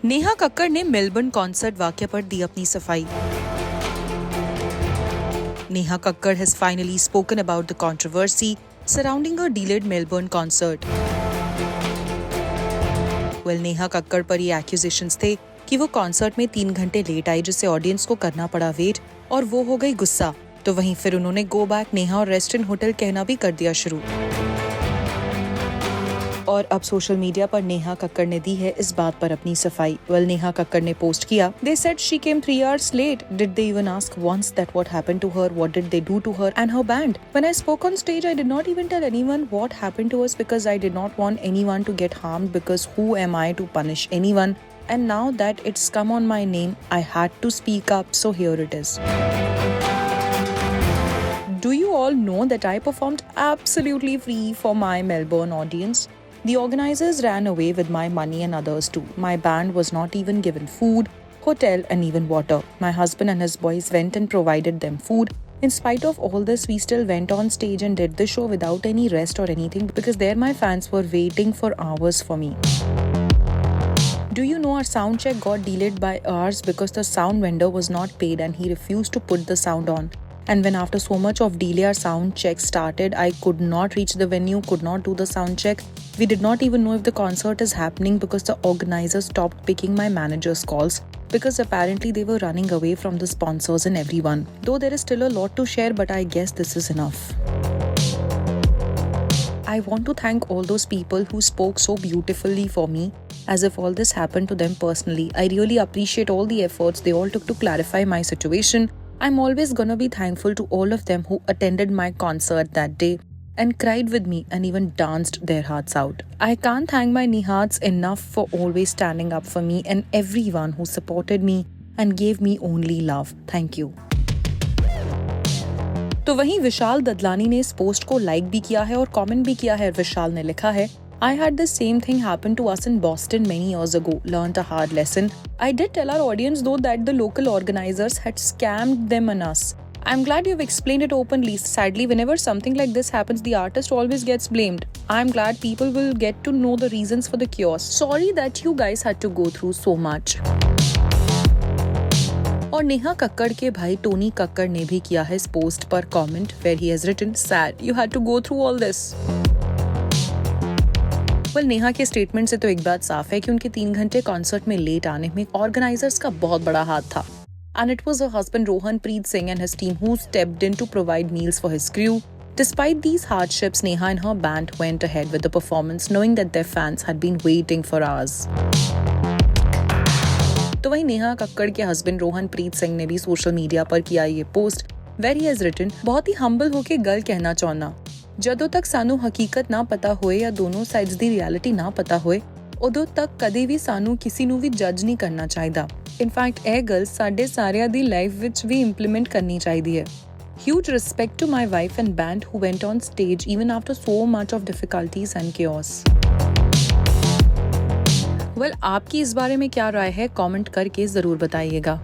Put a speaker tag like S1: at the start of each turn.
S1: नेहा कक्कड़ ने Melbourne concert वाकया पर दी अपनी सफाई। Neha Kakkar has finally spoken about the controversy surrounding her delayed Melbourne concert. Well, Neha Kakkar पर ये accusations थे कि वो कॉन्सर्ट में 3 घंटे लेट आई, जिससे ऑडियंस को करना पड़ा वेट और वो हो गई गुस्सा। तो वहीं फिर उन्होंने गो बैक नेहा और रेस्ट इन होटल कहना भी कर दिया शुरू। और अब सोशल मीडिया पर नेहा कक्कड़ ने दी है इस बात पर अपनी सफाई। वेल, नेहा कक्कड़ ने पोस्ट किया, They said she came 3 hours late. Did they even ask once that what happened to her? What did they do to her and her band? When I spoke on stage, I did not even tell anyone what happened to us because I did not want anyone to get harmed, because who am I to punish anyone? And now that it's come on my name, I had to speak up, so here it is. Do you all know that I performed absolutely free for my Melbourne audience? The organizers ran away with my money and others too. My band was not even given food, hotel and even water. My husband and his boys went and provided them food. In spite of all this, we still went on stage and did the show without any rest or anything, because there my fans were waiting for hours for me. Do you know our sound check got delayed by hours because the sound vendor was not paid and he refused to put the sound on. And when after so much of delay our sound check started, I could not reach the venue, could not do the sound check. We did not even know if the concert is happening because the organizers stopped picking my manager's calls, because apparently they were running away from the sponsors and everyone. Though there is still a lot to share, but I guess this is enough. I want to thank all those people who spoke so beautifully for me, as if all this happened to them personally. I really appreciate all the efforts they all took to clarify my situation. I'm always gonna be thankful to all of them who attended my concert that day and cried with me and even danced their hearts out. I can't thank my Nihats enough for always standing up for me and everyone who supported me and gave me only love. Thank you. तो वहीं विशाल ददलानी ने इस post को like भी किया है और comment भी किया है। विशाल ने लिखा है, I had the same thing happen to us in Boston many years ago. Learned a hard lesson. I did tell our audience though that the local organizers had scammed them and us. I'm glad you've explained it openly. Sadly, whenever something like this happens, the artist always gets blamed. I'm glad people will get to know the reasons for the chaos. Sorry that you guys had to go through so much. और नेहा कक्कड़ के भाई Tony Kakkar ने भी किया है इस post पर comment, where he has written, Sad you had to go through all this. Well, Neha के स्टेटमेंट से तो एक बात साफ है कि उनके 3 घंटे कॉन्सर्ट में लेट आने में ऑर्गेनाइजर्स का बहुत बड़ा हाथ था। And it was her husband Rohan Preet Singh and his team who stepped in to provide meals for his crew. Despite these hardships, Neha and her band went ahead with the performance, knowing that their fans had been waiting for hours. तो वहीं नेहा कक्कड़ के husband Rohan Preet Singh ने भी social media पर किया ये post, where he has written, बहुत ही humble होके गल कहना चाहना, ਜਦੋਂ ਤੱਕ ਸਾਨੂੰ ਹਕੀਕਤ ਨਾ ਪਤਾ ਹੋਏ ਜਾਂ ਦੋਨੋਂ ਸਾਈਡਸ ਦੀ ਰਿਐਲਿਟੀ ਨਾ ਪਤਾ ਹੋਏ, ਉਦੋਂ ਤੱਕ ਕਦੇ ਵੀ ਸਾਨੂੰ ਕਿਸੇ ਨੂੰ ਵੀ ਜੱਜ ਨਹੀਂ ਕਰਨਾ ਚਾਹੀਦਾ। ਇਨਫੈਕਟ ਇਹ ਗੱਲ ਸਾਡੇ ਸਾਰਿਆਂ ਦੀ ਲਾਈਫ ਵਿੱਚ ਵੀ ਇੰਪਲੀਮੈਂਟ ਕਰਨੀ ਚਾਹੀਦੀ ਹੈ। Huge respect to my wife and band who went on stage even after so much of difficulties and chaos. Well, आपकी इस बारे में क्या राय है? कमेंट करके ज़रूर बताइएगा।